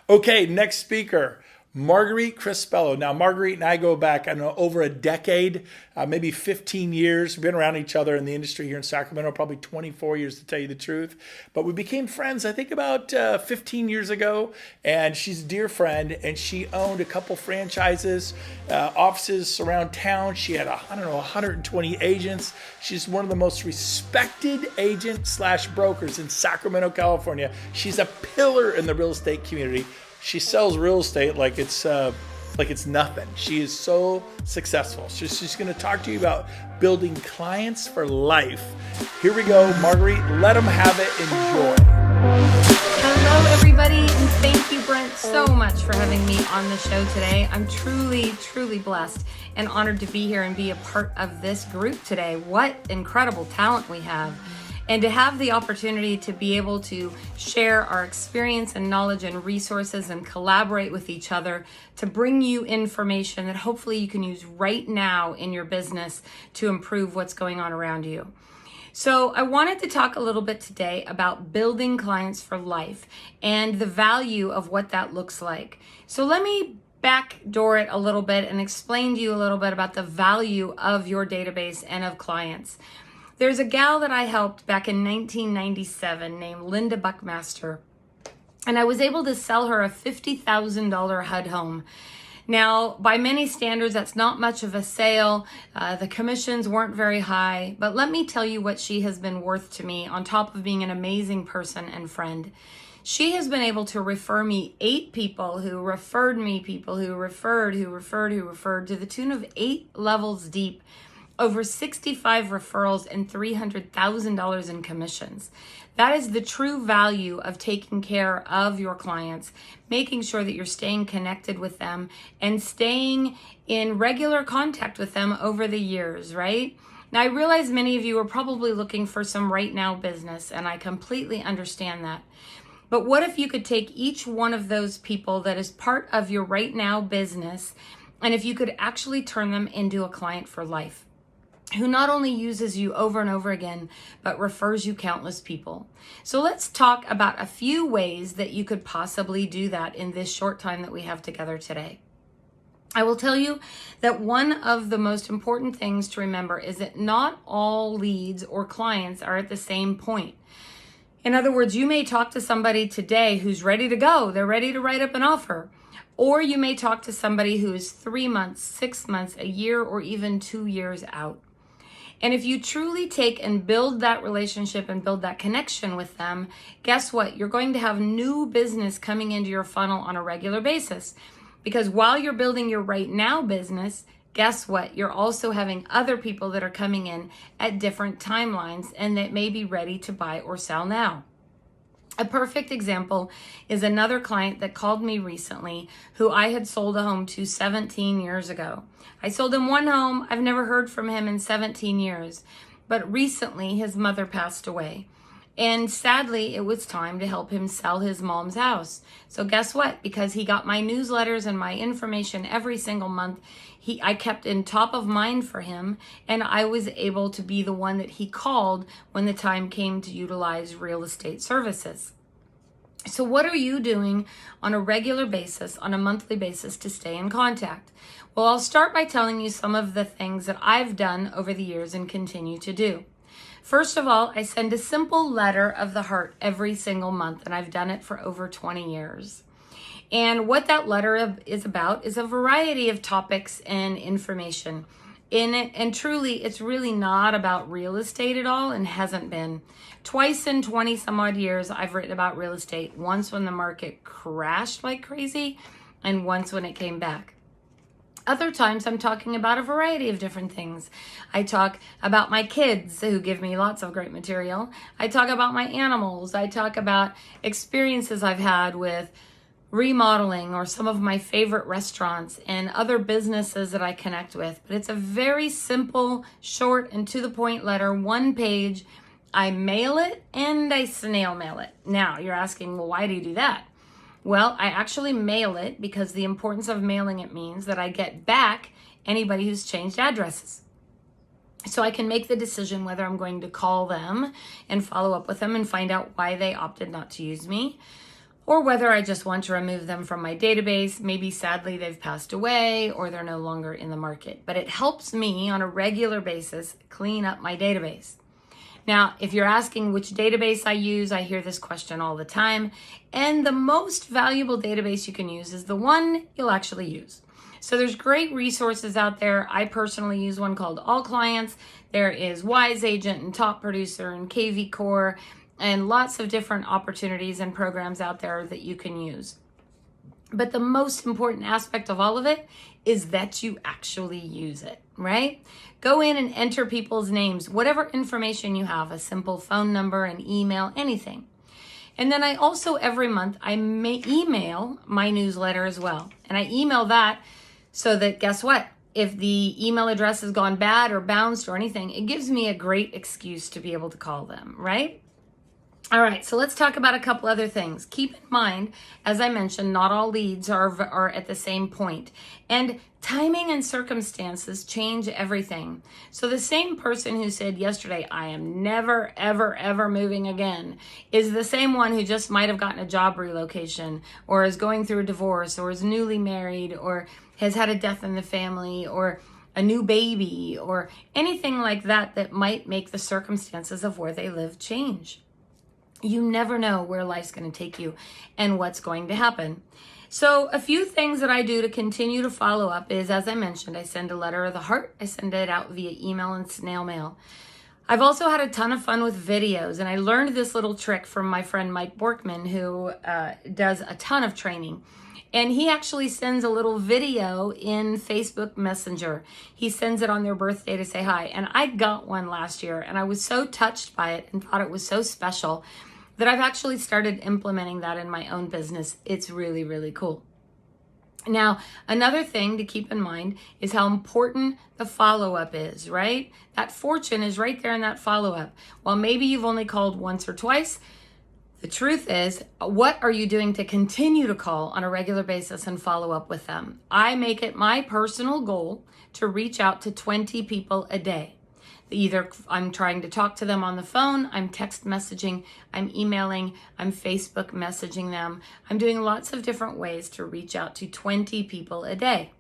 Okay, next speaker, Marguerite Crespillo. Now, Marguerite and I go back, I don't know, over a decade, maybe 15 years. We've been around each other in the industry here in Sacramento, probably 24 years to tell you the truth. But we became friends, I think, about 15 years ago. And she's a dear friend, and she owned a couple franchises, offices around town. She had, 120 agents. She's one of the most respected agents slash brokers in Sacramento, California. She's a pillar in the real estate community. She sells real estate like it's nothing. She is so successful. So she's going to talk to you about building clients for life. Here we go, Marguerite. Let them have it. Enjoy. Hello, everybody, and thank you, Brent, so much for having me on the show today. I'm truly, truly blessed and honored to be here and be a part of this group today. What incredible talent we have. And to have the opportunity to be able to share our experience and knowledge and resources and collaborate with each other to bring you information that hopefully you can use right now in your business to improve what's going on around you. So I wanted to talk a little bit today about building clients for life and the value of what that looks like. So let me backdoor it a little bit and explain to you a little bit about the value of your database and of clients. There's a gal that I helped back in 1997 named Linda Buckmaster, and I was able to sell her a $50,000 HUD home. Now, by many standards, that's not much of a sale. The commissions weren't very high, but let me tell you what she has been worth to me on top of being an amazing person and friend. She has been able to refer me 8 people who referred me, people who referred to the tune of 8 levels deep, over 65 referrals and $300,000 in commissions. That is the true value of taking care of your clients, making sure that you're staying connected with them and staying in regular contact with them over the years, right? Now, I realize many of you are probably looking for some right now business, and I completely understand that. But what if you could take each one of those people that is part of your right now business, and if you could actually turn them into a client for life, who not only uses you over and over again, but refers you countless people. So let's talk about a few ways that you could possibly do that in this short time that we have together today. I will tell you that one of the most important things to remember is that not all leads or clients are at the same point. In other words, you may talk to somebody today who's ready to go. They're ready to write up an offer. Or you may talk to somebody who is 3 months, 6 months, a year, or even 2 years out. And if you truly take and build that relationship and build that connection with them, guess what? You're going to have new business coming into your funnel on a regular basis. Because while you're building your right now business, guess what? You're also having other people that are coming in at different timelines and that may be ready to buy or sell now. A perfect example is another client that called me recently who I had sold a home to 17 years ago. I sold him one home. I've never heard from him in 17 years, but recently his mother passed away. And sadly, it was time to help him sell his mom's house. So guess what? Because he got my newsletters and my information every single month, I kept in top of mind for him, and I was able to be the one that he called when the time came to utilize real estate services. So what are you doing on a regular basis, on a monthly basis to stay in contact? Well, I'll start by telling you some of the things that I've done over the years and continue to do. First of all, I send a simple letter of the heart every single month, and I've done it for over 20 years. And what that letter is about is a variety of topics and information in it. And truly, it's really not about real estate at all and hasn't been. Twice in 20 some odd years, I've written about real estate. Once when the market crashed like crazy and once when it came back. Other times I'm talking about a variety of different things. I talk about my kids who give me lots of great material. I talk about my animals. I talk about experiences I've had with remodeling or some of my favorite restaurants and other businesses that I connect with. But it's a very simple, short, and to the point letter, 1 page. I mail it and I snail mail it. Now you're asking, well, why do you do that? Well, I actually mail it because the importance of mailing it means that I get back anybody who's changed addresses. So I can make the decision whether I'm going to call them and follow up with them and find out why they opted not to use me. or whether I just want to remove them from my database. Maybe sadly they've passed away or they're no longer in the market. But it helps me on a regular basis clean up my database. Now, if you're asking which database I use, I hear this question all the time. And the most valuable database you can use is the one you'll actually use. So there's great resources out there. I personally use one called All Clients. There is Wise Agent and Top Producer and KV Core and lots of different opportunities and programs out there that you can use. But the most important aspect of all of it is that you actually use it, right? Go in and enter people's names, whatever information you have, a simple phone number, an email, anything. And then I also, every month, I may email my newsletter as well. And I email that so that, guess what? If the email address has gone bad or bounced or anything, it gives me a great excuse to be able to call them, right? All right, so let's talk about a couple other things. Keep in mind, as I mentioned, not all leads are at the same point. And timing and circumstances change everything. So the same person who said yesterday, I am never, ever, ever moving again, is the same one who just might have gotten a job relocation or is going through a divorce or is newly married or has had a death in the family or a new baby or anything like that that might make the circumstances of where they live change. You never know where life's going to take you and what's going to happen. So a few things that I do to continue to follow up is, as I mentioned, I send a letter of the heart. I send it out via email and snail mail. I've also had a ton of fun with videos, and I learned this little trick from my friend Mike Borkman, who does a ton of training. And he actually sends a little video in Facebook Messenger. He sends it on their birthday to say hi. And I got one last year, and I was so touched by it and thought it was so special that I've actually started implementing that in my own business. It's really, really cool. Now, another thing to keep in mind is how important the follow-up is, right? That fortune is right there in that follow-up. While maybe you've only called once or twice, the truth is, what are you doing to continue to call on a regular basis and follow up with them? I make it my personal goal to reach out to 20 people a day. Either I'm trying to talk to them on the phone, I'm text messaging, I'm emailing, I'm Facebook messaging them. I'm doing lots of different ways to reach out to 20 people a day.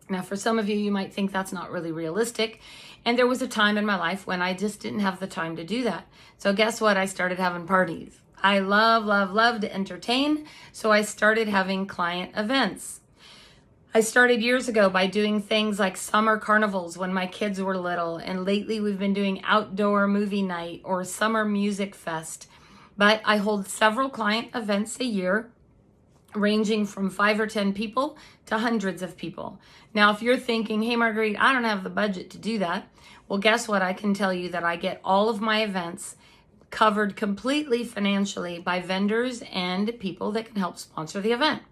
Now, for some of you, you might think that's not really realistic. And there was a time in my life when I just didn't have the time to do that. So guess what? I started having parties. I love to entertain. So I started having client events. I started years ago by doing things like summer carnivals when my kids were little. And lately we've been doing outdoor movie night or summer music fest. But I hold several client events a year, ranging from 5 or 10 people to hundreds of people. Now, if you're thinking, hey, Marguerite, I don't have the budget to do that. Well, guess what? I can tell you that I get all of my events covered completely financially by vendors and people that can help sponsor the event.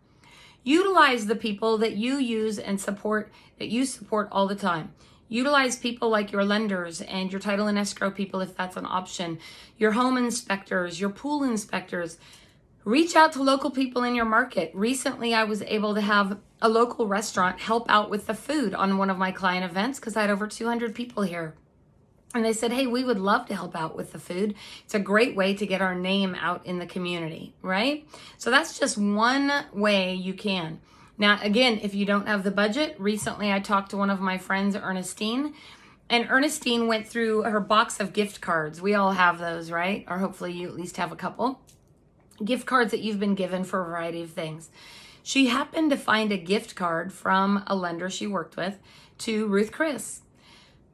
Utilize the people that you use and support, that you support all the time. Utilize people like your lenders and your title and escrow people if that's an option, your home inspectors, your pool inspectors. Reach out to local people in your market. Recently, I was able to have a local restaurant help out with the food on one of my client events because I had over 200 people here. And they said, hey, we would love to help out with the food. It's a great way to get our name out in the community, right? So that's just one way you can. Now, again, if you don't have the budget, recently I talked to one of my friends, Ernestine, and Ernestine went through her box of gift cards. We all have those, right? Or hopefully you at least have a couple. Gift cards that you've been given for a variety of things. She happened to find a gift card from a lender she worked with to Ruth Chris.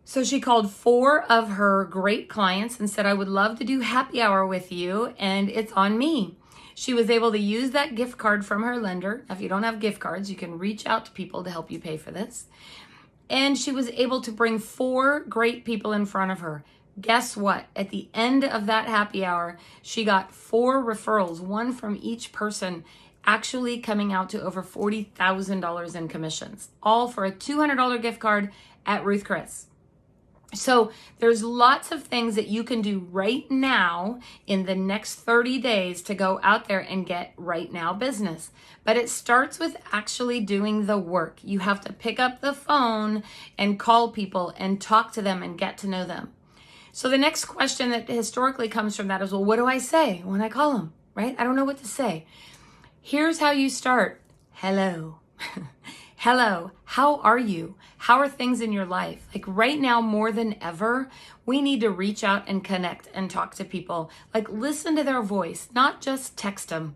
So she called 4 of her great clients and said, I would love to do happy hour with you, and it's on me. She was able to use that gift card from her lender. If you don't have gift cards, you can reach out to people to help you pay for this. And she was able to bring 4 great people in front of her. Guess what? At the end of that happy hour, she got 4 referrals, one from each person, actually coming out to over $40,000 in commissions, all for a $200 gift card at Ruth Chris. So there's lots of things that you can do right now in the next 30 days to go out there and get right now business. But it starts with actually doing the work. You have to pick up the phone and call people and talk to them and get to know them. So the next question that historically comes from that is, well, what do I say when I call them? right? I don't know what to say. Here's how you start. Hello. Hello. How are you? How are things in your life? Like right now, more than ever, we need to reach out and connect and talk to people. Like listen to their voice, not just text them.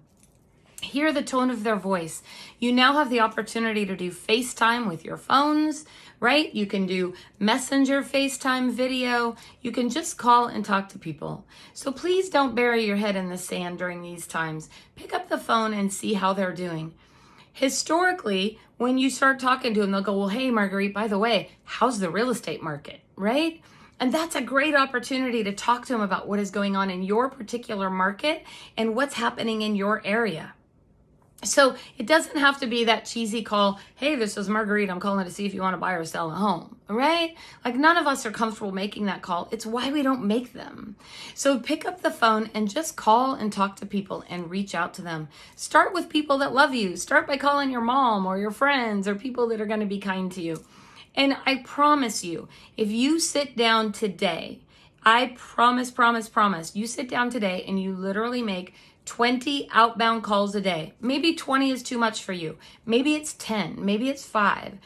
Hear the tone of their voice. You now have the opportunity to do FaceTime with your phones, right? You can do Messenger FaceTime video. You can just call and talk to people. So please don't bury your head in the sand during these times. Pick up the phone and see how they're doing. Historically, when you start talking to them, they'll go, well, hey, Marguerite, by the way, how's the real estate market, right? And that's a great opportunity to talk to them about what is going on in your particular market and what's happening in your area. So it doesn't have to be that cheesy call, hey, this is Marguerite, I'm calling to see if you want to buy or sell a home, right? Like none of us are comfortable making that call. It's why we don't make them. So pick up the phone and just call and talk to people and reach out to them. Start with people that love you. Start by calling your mom or your friends or people that are going to be kind to you. And I promise you, if you sit down today, I promise, you sit down today and you literally make 20 outbound calls a day. Maybe 20 is too much for you. Maybe it's 10, maybe it's 5.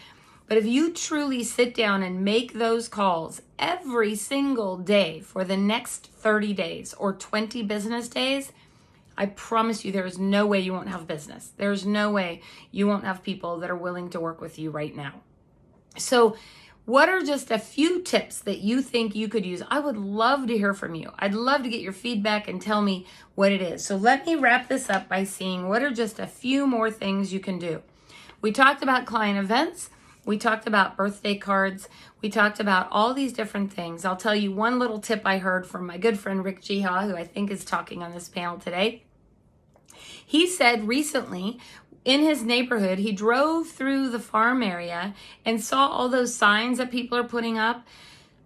But if you truly sit down and make those calls every single day for the next 30 days or 20 business days, I promise you there is no way you won't have business. There's no way you won't have people that are willing to work with you right now. So what are just a few tips that you think you could use? I would love to hear from you. I'd love to get your feedback and tell me what it is. So let me wrap this up by seeing what are just a few more things you can do. We talked about client events. We talked about birthday cards. We talked about all these different things. I'll tell you one little tip I heard from my good friend Rick Jiha, who I think is talking on this panel today. He said recently, in his neighborhood, he drove through the farm area and saw all those signs that people are putting up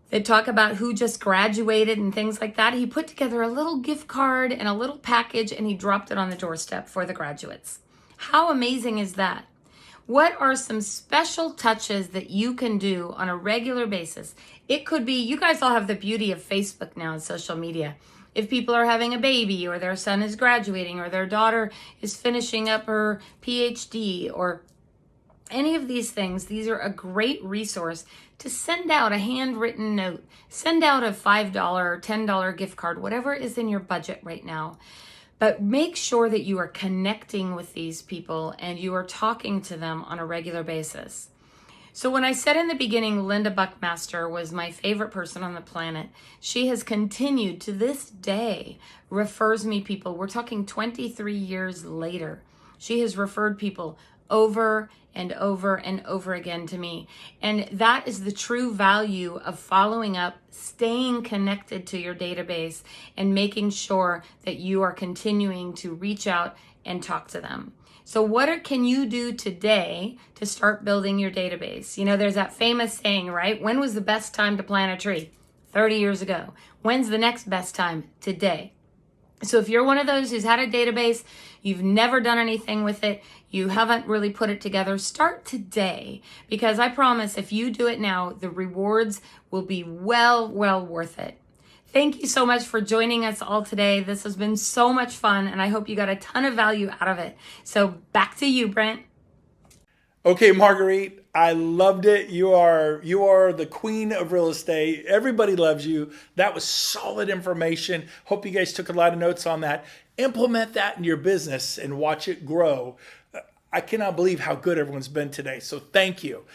that talk about who just graduated and things like that. He put together a little gift card and a little package and he dropped it on the doorstep for the graduates. How amazing is that? What are some special touches that you can do on a regular basis? It could be, you guys all have the beauty of Facebook now and social media. If people are having a baby or their son is graduating or their daughter is finishing up her PhD or any of these things, these are a great resource to send out a handwritten note, send out a $5 or $10 gift card, whatever is in your budget right now. But make sure that you are connecting with these people and you are talking to them on a regular basis. So when I said in the beginning, Linda Buckmaster was my favorite person on the planet, she has continued to this day, refers me people. We're talking 23 years later. She has referred people over and over and over again to me. And that is the true value of following up, staying connected to your database, and making sure that you are continuing to reach out and talk to them. So what can you do today to start building your database? You know, there's that famous saying, right? When was the best time to plant a tree? 30 years ago. When's the next best time? Today. So if you're one of those who's had a database, you've never done anything with it, you haven't really put it together, start today. Because I promise if you do it now, the rewards will be well worth it. Thank you so much for joining us all today. This has been so much fun, and I hope you got a ton of value out of it. So back to you, Brent. Okay, Marguerite, I loved it. You are the queen of real estate. Everybody loves you. That was solid information. Hope you guys took a lot of notes on that. Implement that in your business and watch it grow. I cannot believe how good everyone's been today. So thank you.